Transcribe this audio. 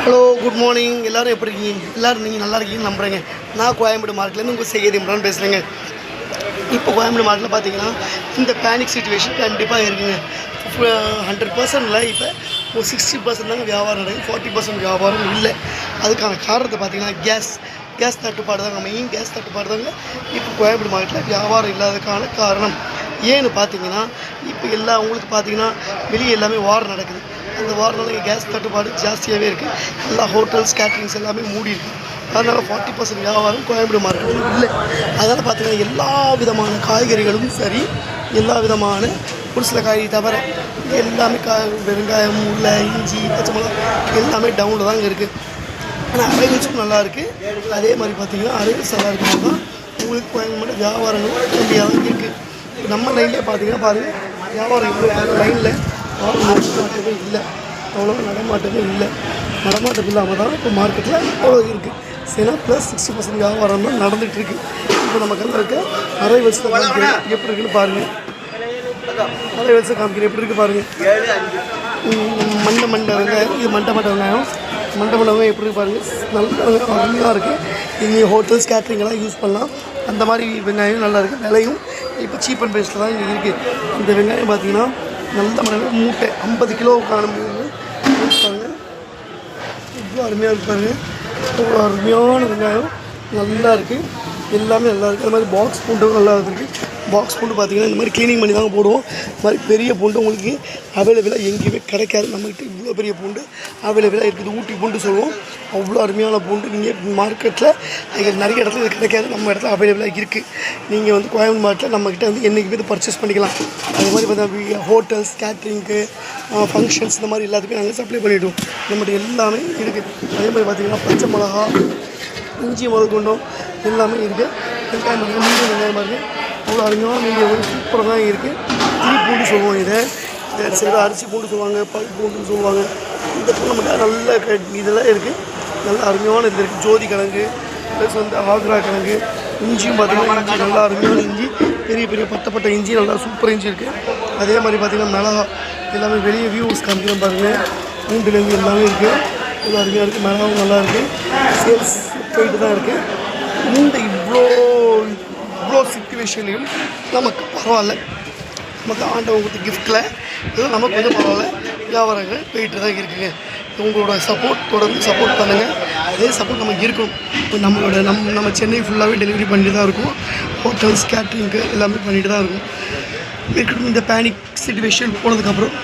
Hello, good morning. எல்லோரும் எப்படி இருக்கீங்க? எல்லோரும் நீங்கள் நல்லா இருக்கீங்கன்னு நம்புகிறேங்க. நான் கோயம்பேடு மார்க்கெட்லேருந்து உங்கள் செய்தி இம்ரான் பேசுகிறேங்க. இப்போ கோயம்பேடு மார்க்கெட்டில் பார்த்தீங்கன்னா இந்த பேனிக் சிச்சுவேஷன் கண்டிப்பாக இருக்குங்க. 100%ல் இப்போ ஒரு 60% தாங்க வியாபாரம் நடக்குது, 40% வியாபாரம் இல்லை. அதுக்கான காரணத்தை பார்த்தீங்கன்னா கேஸ் தட்டுப்பாடு தாங்க. மெயின் கேஸ் தட்டுப்பாடு தாங்க இப்போ கோயம்பேடு மார்க்கெட்டில் வியாபாரம் இல்லாததுக்கான காரணம். ஏன்னு பார்த்தீங்கன்னா இப்போ உங்களுக்கு பார்த்தீங்கன்னா வெளியே எல்லாமே வார் நடக்குது. அந்த வாரனால கேஸ் தட்டுப்பாடு ஜாஸ்தியாகவே இருக்குது. எல்லா ஹோட்டல்ஸ் கேட்ரிங்ஸ் எல்லாமே மூடி இருக்குது. அதனால் 40% வியாபாரம் கோயம்பேடு மார்க்கெட்டில் இல்லை. அதனால் பார்த்தீங்கன்னா எல்லா விதமான காய்கறிகளும் சரி, எல்லா விதமான ஒரு சில காய்கறி தவிர எல்லாமே வெங்காயம், முல்லை, இஞ்சி, பச்சை மிளகா எல்லாமே டவுனில் தாங்க இருக்குது. ஆனால் அரைவல்ஸும் நல்லா இருக்குது. அதே மாதிரி பார்த்தீங்கன்னா அரைவல்ஸ் நல்லா இருக்கிறது தான் உங்களுக்கு கோயம்பேடு வியாபாரங்களும் கம்மியாக தான் இருக்குது. நம்ம லைன்லேயே பார்த்தீங்கன்னா பாருங்கள், வியாபாரம் இவ்வளோ லைனில் நடமாட்டமே இல்லை, அவ்வளோ நடமாட்டமே இல்லாமல் தான் இப்போ மார்க்கெட்டில் அவ்வளோ இருக்குது. சரினா ப்ளஸ் 60% வியாபாரம் தான் நடந்துகிட்ருக்கு. இப்போ நமக்கு வந்து இருக்க அரைவல்ஸில் காமிக்கிறேன் எப்படி இருக்குன்னு பாருங்கள். அரைவல்ஸை காமிக்கிறேன் எப்படி இருக்குது பாருங்கள். மண்டை வெங்காயம், இது மண்டை வெங்காயம் எப்படி இருக்குது பாருங்கள். நல்ல அருமையாக இருக்குது. இங்கே ஹோட்டல்ஸ் கேட்ரிங்கெல்லாம் யூஸ் பண்ணலாம். அந்த மாதிரி வெங்காயம் நல்லா இருக்குது. விலையும் இப்போ சீப் அண்ட் பெஸ்ட்டில் தான் இங்கே இருக்குது. இந்த வெங்காயம் பார்த்திங்கன்னா நல்ல மூட்டை 50 கிலோவுக்கான பாருங்கள். இவ்வளோ அருமையாக இருப்பாங்க. இவ்வளோ அருமையான வெங்காயம் நல்லா இருக்குது. எல்லாமே நல்லா இருக்குது. அது மாதிரி பாக்ஸ் பூண்டும் நல்லா இருக்குது. பாக்ஸ் பூண்டு பார்த்திங்கன்னா இந்த மாதிரி க்ளீனிங் பண்ணி தாங்க போடுவோம். இது மாதிரி பெரிய பூண்டு உங்களுக்கு அவைலபிளாக எங்கேயுமே கிடைக்காது. நம்மகிட்ட இவ்வளோ பெரிய பூண்டு அவைலபிளாக இருக்குது. ஊட்டி பூண்டு சொல்லுவோம். அவ்வளோ அருமையான பூண்டு நீங்கள் மார்க்கெட்டில் நிறைய இடத்துல இது கிடைக்காது. நம்ம இடத்துல அவைலபிளாக இருக்குது. நீங்கள் வந்து கோயம்பேடு மார்க்கெட்டில் நம்மக்கிட்ட வந்து என்றைக்குமே இது பர்ச்சேஸ் பண்ணிக்கலாம். அது மாதிரி பார்த்தா ஹோட்டல்ஸ் கேட்ரிங்க்கு ஃபங்க்ஷன்ஸ் இந்த மாதிரி எல்லாத்துக்கும் நாங்கள் சப்ளை பண்ணிவிடுவோம். நம்மகிட்ட எல்லாமே இருக்குது. அதே மாதிரி பார்த்திங்கன்னா பச்சை மிளகா, இஞ்சி முதற்கொண்டும் எல்லாமே இருக்குது. வெங்காயம் மீடியம் வெங்காயமாக இருக்குது. அவ்வளோ அருமையான மீடியம் சூப்பராக தான் இருக்குது. திரி பூண்டு சொல்லுவோம். இதை சில அரிசி பூண்டு சொல்லுவாங்க, பருப்பு பூண்டுன்னு சொல்லுவாங்க. இந்த பூண்டு நம்மகிட்ட நல்ல இதெல்லாம் இருக்குது. நல்ல அருமையான இது இருக்குது. ஜோதி கிழங்கு ப்ளஸ் வந்து ஆக்ரா கிழங்கு, இஞ்சியும் பார்த்திங்கன்னா இஞ்சி நல்லா அருமையான இஞ்சி, பெரிய பட்டை இஞ்சி நல்லா சூப்பர் இஞ்சி இருக்குது. அதே மாதிரி பார்த்திங்கன்னா மிளகா எல்லாமே வெளியே வியூஸ் காமிக்கிறோம் பாருங்கள். பூண்டுலேருந்து எல்லாமே இருக்குது. இவ்வளோ அருமையாக இருக்குது. மிளகாவும் நல்லா இருக்குது. சேல்ஸ் போயிட்டு தான் இருக்குது. இந்த இவ்வளோ சிச்சுவேஷன்லையும் நமக்கு பரவாயில்ல. நமக்கு ஆண்டவங்க கொடுத்த கிஃப்ட்டில் இதெல்லாம் நமக்கு கொஞ்சம் பரவாயில்ல. வியாபாரங்கள் போயிட்டு தான் இருக்குதுங்க. உங்களோட சப்போர்ட் தொடர்ந்து சப்போர்ட் பண்ணுங்கள். அதே சப்போர்ட் நமக்கு இருக்கும். இப்போ நம்ம சென்னை ஃபுல்லாகவே டெலிவரி பண்ணிட்டு தான் இருக்கும். ஹோட்டல்ஸ் கேட்ரிங்க்கு எல்லாமே பண்ணிட்டு தான் இருக்கும். இருக்கட்டும். இந்த பேனிக் சிச்சுவேஷன் போனதுக்கப்புறம்